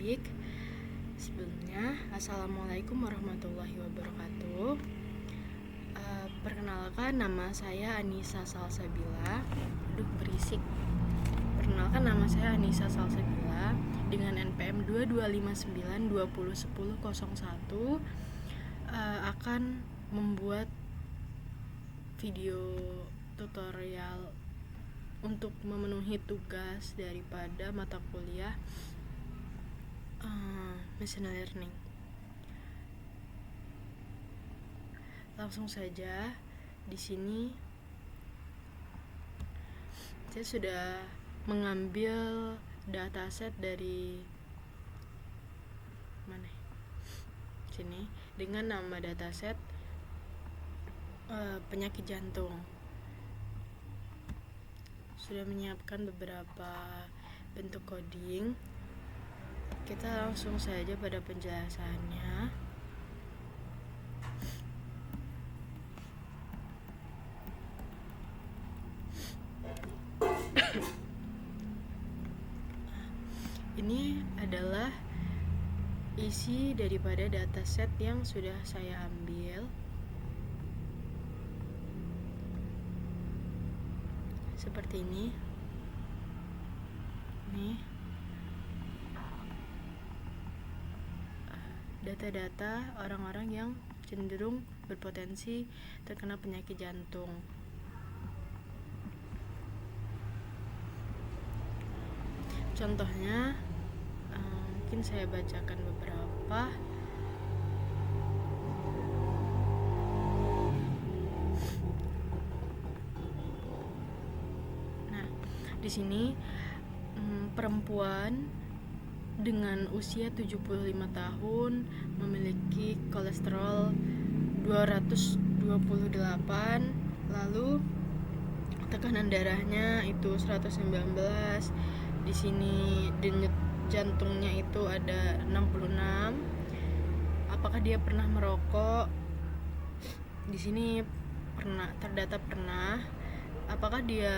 baik. Sebelumnya, Assalamualaikum warahmatullahi wabarakatuh. Perkenalkan, nama saya Anissa Salsabila. Aduh, berisik. Perkenalkan, nama saya Anissa Salsabila dengan NPM 2259201001. Akan membuat video tutorial untuk memenuhi tugas daripada mata kuliah machine learning. Langsung saja, di sini saya sudah mengambil dataset dari mana? Sini dengan nama dataset penyakit jantung. Sudah menyiapkan beberapa bentuk coding. Kita langsung saja pada penjelasannya. Ini adalah isi daripada dataset yang sudah saya ambil. Seperti ini. Nih. Data-data orang-orang yang cenderung berpotensi terkena penyakit jantung. Contohnya, mungkin saya bacakan beberapa. Di sini perempuan dengan usia 75 tahun memiliki kolesterol 228, lalu tekanan darahnya itu 119. Di sini denyut jantungnya itu ada 66. Apakah dia pernah merokok? Di sini terdata pernah. Apakah dia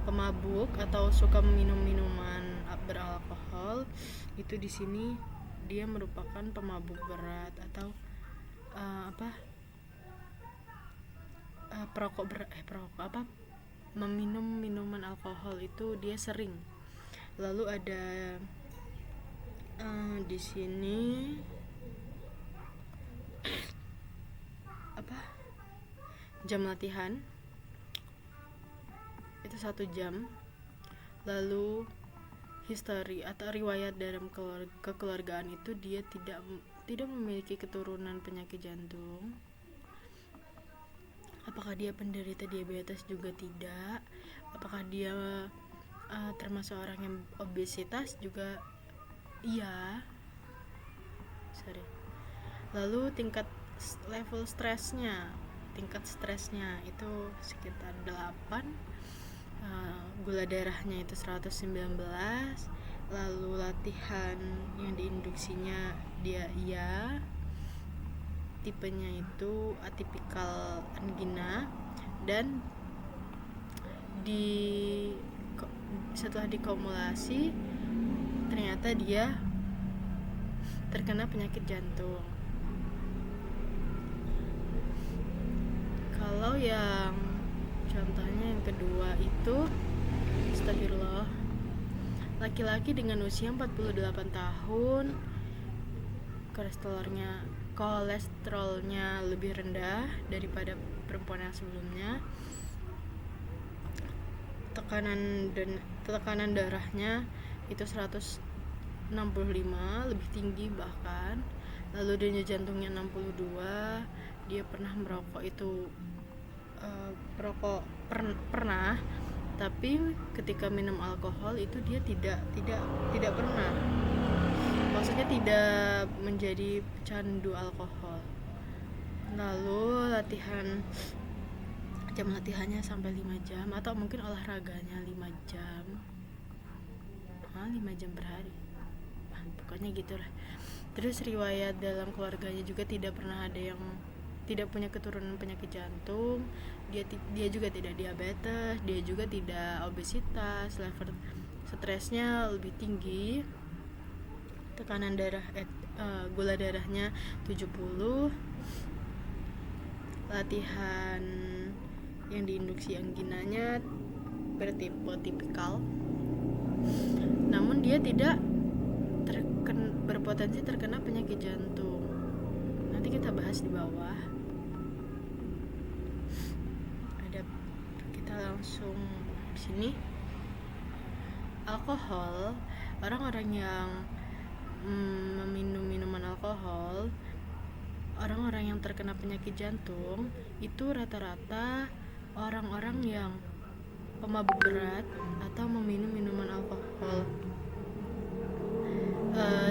pemabuk atau suka minum minuman beralkohol? Itu di sini dia merupakan pemabuk berat atau meminum minuman alkohol itu dia sering. Lalu ada di sini jam latihan itu 1 jam. Lalu history atau riwayat dalam kekeluargaan itu dia tidak memiliki keturunan penyakit jantung. Apakah dia penderita diabetes? Juga tidak. Apakah dia termasuk orang yang obesitas? Juga iya. Lalu tingkat stresnya itu sekitar 8. Gula darahnya itu 119. Lalu latihan yang diinduksinya dia iya. Tipenya itu atipikal angina. Dan setelah dikumulasi ternyata dia terkena penyakit jantung. Kalau yang contohnya yang kedua itu astagfirullah, laki-laki dengan usia 48 tahun, kolesterolnya lebih rendah daripada perempuan yang sebelumnya. Tekanan darahnya itu 165, lebih tinggi bahkan. Lalu denyut jantungnya 62. Dia pernah merokok itu pernah, tapi ketika minum alkohol itu dia tidak pernah. Maksudnya tidak menjadi pecandu alkohol. Lalu jam latihannya sampai 5 jam, atau mungkin olahraganya 5 jam. 5 jam per hari. Pokoknya gitulah. Terus riwayat dalam keluarganya juga tidak pernah ada yang tidak punya keturunan penyakit jantung. Dia juga tidak diabetes, dia juga tidak obesitas. Level stresnya lebih tinggi. tekanan darah gula darahnya 70, latihan yang diinduksi angginanya bertipe tipikal, namun dia tidak berpotensi terkena penyakit jantung. Nanti kita bahas di bawah. Kita langsung di sini. Alkohol, orang-orang yang meminum minuman alkohol, orang-orang yang terkena penyakit jantung itu rata-rata orang-orang yang pemabuk berat atau meminum minuman alkohol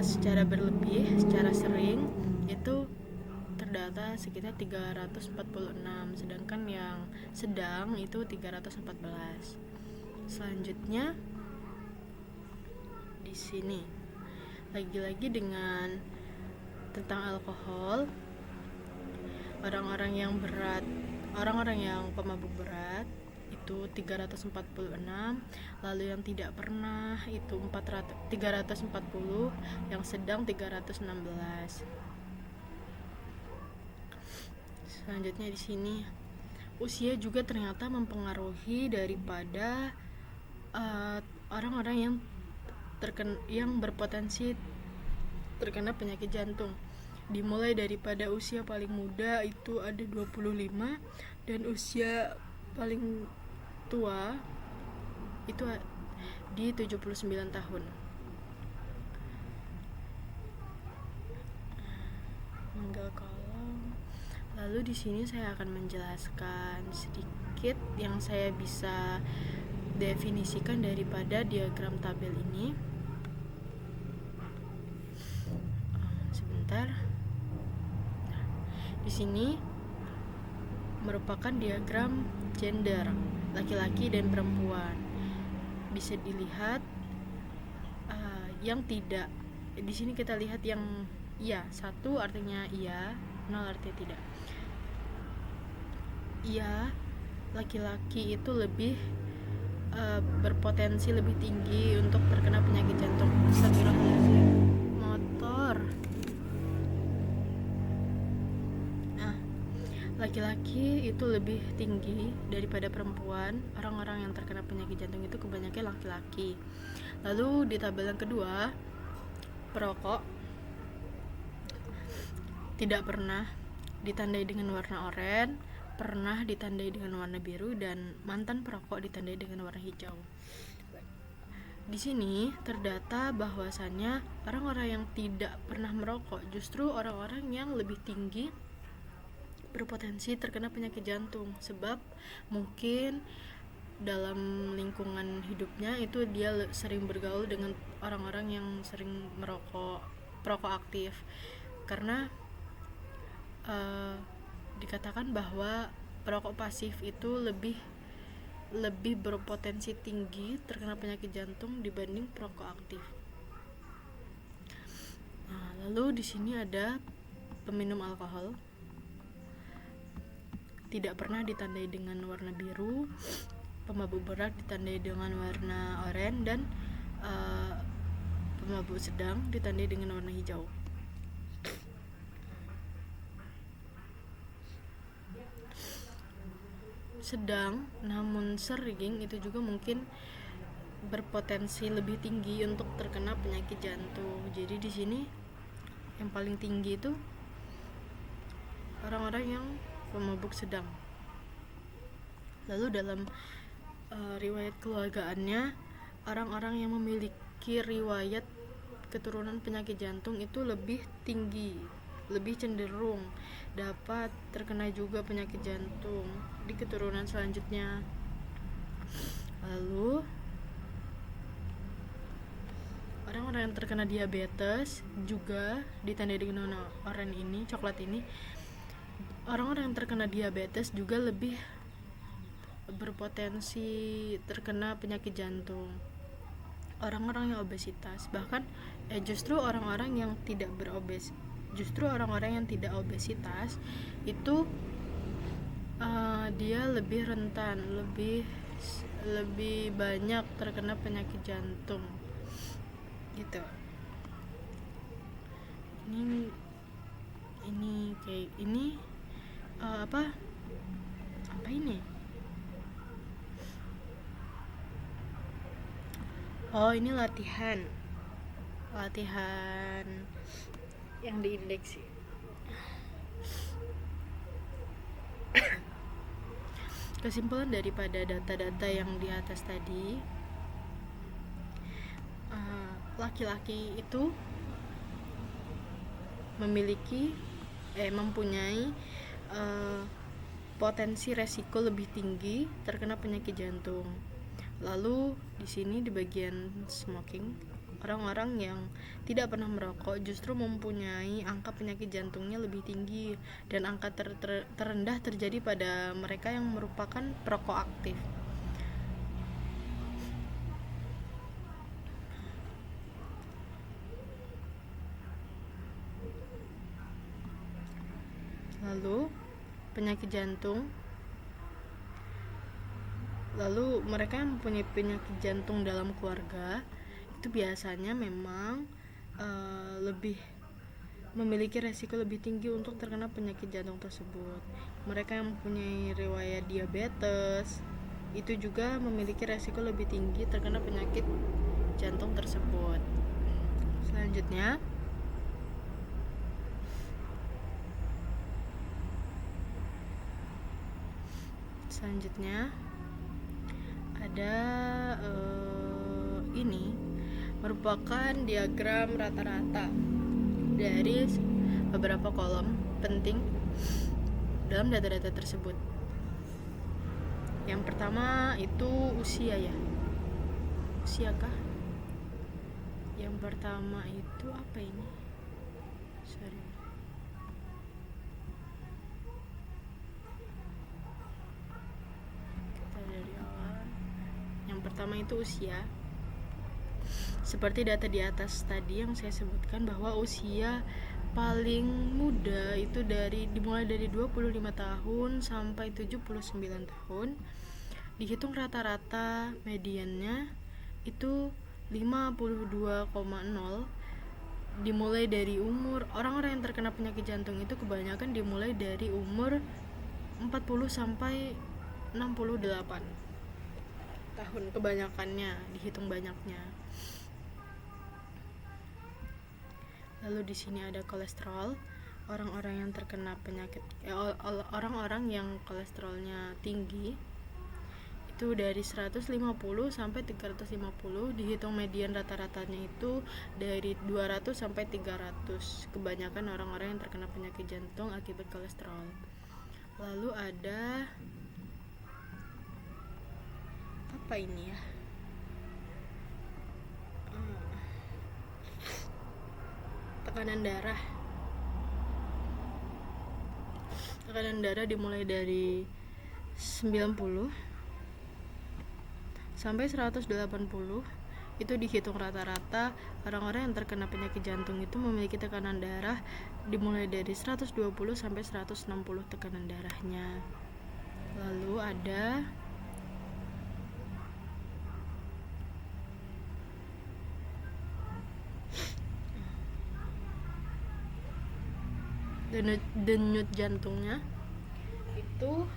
secara berlebih, secara sering, itu terdata sekitar 346, sedangkan yang sedang itu 314. Selanjutnya di sini lagi-lagi dengan tentang alkohol, orang-orang yang berat, orang-orang yang pemabuk berat itu 346, lalu yang tidak pernah itu 340, yang sedang 316. Selanjutnya di sini usia juga ternyata mempengaruhi daripada orang-orang yang berpotensi terkena penyakit jantung. Dimulai daripada usia paling muda itu ada 25 dan usia paling tua itu di 79 tahun. Mangga kolom. Lalu di sini saya akan menjelaskan sedikit yang saya bisa definisikan daripada diagram tabel ini. Sebentar. Nah, di sini merupakan diagram gender, laki-laki dan perempuan. Bisa dilihat yang tidak. Di sini kita lihat yang iya, 1 artinya iya, 0 artinya tidak. Iya, laki-laki itu lebih berpotensi lebih tinggi untuk terkena penyakit jantung. Astagfirullahaladzim, motor. Laki-laki itu lebih tinggi daripada perempuan. Orang-orang yang terkena penyakit jantung itu kebanyakan laki-laki. Lalu di tabel yang kedua, perokok tidak pernah ditandai dengan warna oranye, pernah ditandai dengan warna biru, dan mantan perokok ditandai dengan warna hijau. Di sini terdata bahwasannya orang-orang yang tidak pernah merokok justru orang-orang yang lebih tinggi berpotensi terkena penyakit jantung, sebab mungkin dalam lingkungan hidupnya itu dia sering bergaul dengan orang-orang yang sering perokok aktif. Karena dikatakan bahwa perokok pasif itu lebih berpotensi tinggi terkena penyakit jantung dibanding perokok aktif. Lalu di sini ada peminum alkohol tidak pernah ditandai dengan warna biru, pemabuk berat ditandai dengan warna oranye, dan pemabuk sedang ditandai dengan warna hijau. Sedang namun sering itu juga mungkin berpotensi lebih tinggi untuk terkena penyakit jantung. Jadi di sini yang paling tinggi itu orang-orang yang pemabuk sedang. Lalu dalam riwayat keluargaannya, orang-orang yang memiliki riwayat keturunan penyakit jantung itu lebih tinggi, lebih cenderung dapat terkena juga penyakit jantung di keturunan selanjutnya. Lalu orang-orang yang terkena diabetes juga ditandai dengan warna oranye ini, coklat ini. Orang-orang yang terkena diabetes juga lebih berpotensi terkena penyakit jantung. Orang-orang yang obesitas, bahkan justru orang-orang yang tidak obesitas itu dia lebih rentan, lebih banyak terkena penyakit jantung gitu. ini kayak ini apa ini? Oh, ini latihan yang diindeksi. Kesimpulan daripada data-data yang di atas tadi, laki-laki itu mempunyai potensi resiko lebih tinggi terkena penyakit jantung. Lalu di sini di bagian smoking, orang-orang yang tidak pernah merokok justru mempunyai angka penyakit jantungnya lebih tinggi, dan angka terendah terjadi pada mereka yang merupakan perokok aktif. Lalu penyakit jantung, lalu mereka yang mempunyai penyakit jantung dalam keluarga itu biasanya memang lebih memiliki resiko lebih tinggi untuk terkena penyakit jantung tersebut. Mereka yang mempunyai riwayat diabetes itu juga memiliki resiko lebih tinggi terkena penyakit jantung tersebut. Selanjutnya ada ini merupakan diagram rata-rata dari beberapa kolom penting dalam data-data tersebut. Yang pertama itu usia ya. Usia kah? Yang pertama itu apa ini? Sorry. Kita dari awal. Yang pertama itu usia. Seperti data di atas tadi yang saya sebutkan, bahwa usia paling muda itu dimulai dari 25 tahun sampai 79 tahun. Dihitung rata-rata mediannya itu 52,0. Dimulai dari umur, orang-orang yang terkena penyakit jantung itu kebanyakan dimulai dari umur 40 sampai 68 tahun, kebanyakannya, dihitung banyaknya. Lalu di sini ada kolesterol. Orang-orang yang terkena penyakit orang-orang yang kolesterolnya tinggi itu dari 150 sampai 350, dihitung median rata-ratanya itu dari 200 sampai 300. Kebanyakan orang-orang yang terkena penyakit jantung akibat kolesterol. Lalu ada apa ini ya? Tekanan darah dimulai dari 90 sampai 180. Itu dihitung rata-rata orang-orang yang terkena penyakit jantung itu memiliki tekanan darah dimulai dari 120 sampai 160 tekanan darahnya. Lalu ada denyut jantungnya itu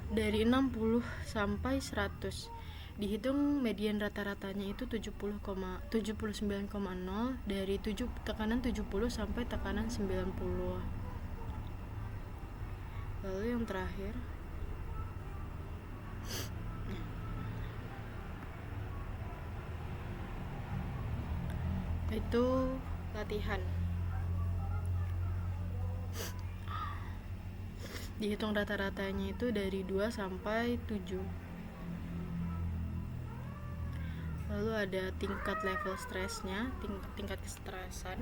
dari 60 sampai 100. Dihitung median rata-ratanya itu 79,0 dari tekanan 70 sampai tekanan 90. Lalu yang terakhir itu latihan. Dihitung rata-ratanya itu dari 2 sampai 7. Lalu ada tingkat level stresnya, tingkat kestresan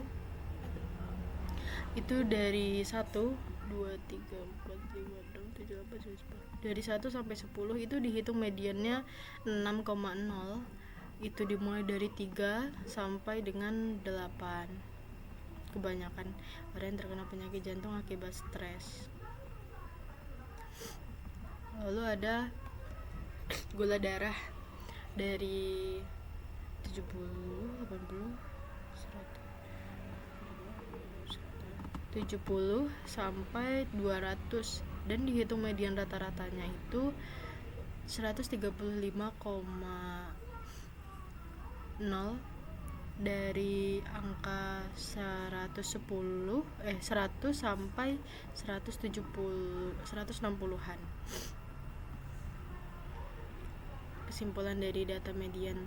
itu dari 1, 2, 3, 4, 5, 6, 7, 8, 9, 10. Dari 1 sampai 10 itu dihitung mediannya 6,0. Itu dimulai dari 3 sampai dengan 8. Kebanyakan orang yang terkena penyakit jantung akibat stres. Lalu ada gula darah dari 70, 80, 100, 70 sampai 200, dan dihitung median rata-ratanya itu 135,0 dari angka 100 sampai 160-an. Kesimpulan dari data median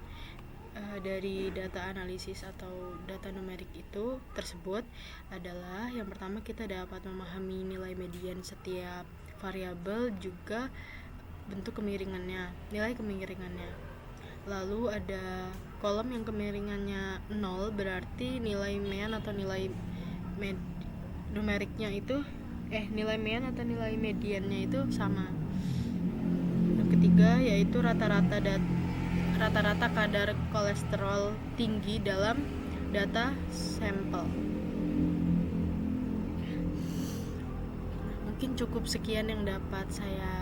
dari data analisis atau data numerik itu tersebut adalah, yang pertama, kita dapat memahami nilai median setiap variabel, juga bentuk kemiringannya, nilai kemiringannya. Lalu ada kolom yang kemiringannya 0, berarti nilai mean atau nilai numeriknya itu nilai mean atau nilai mediannya itu sama. Yang ketiga yaitu rata-rata kadar kolesterol tinggi dalam data sampel. Mungkin cukup sekian yang dapat saya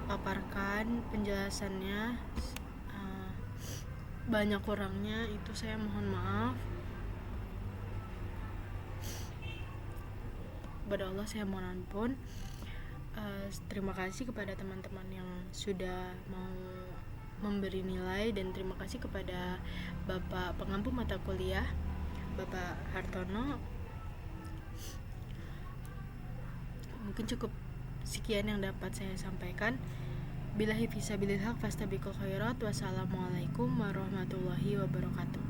paparkan penjelasannya. Banyak kurangnya itu saya mohon maaf. Kepada Allah saya mohon ampun. Terima kasih kepada teman-teman yang sudah mau memberi nilai, dan terima kasih kepada Bapak pengampu mata kuliah, Bapak Hartono. Mungkin cukup sekian yang dapat saya sampaikan. Billahi fisabilillah, fastabiqul khairat. Wassalamualaikum warahmatullahi wabarakatuh.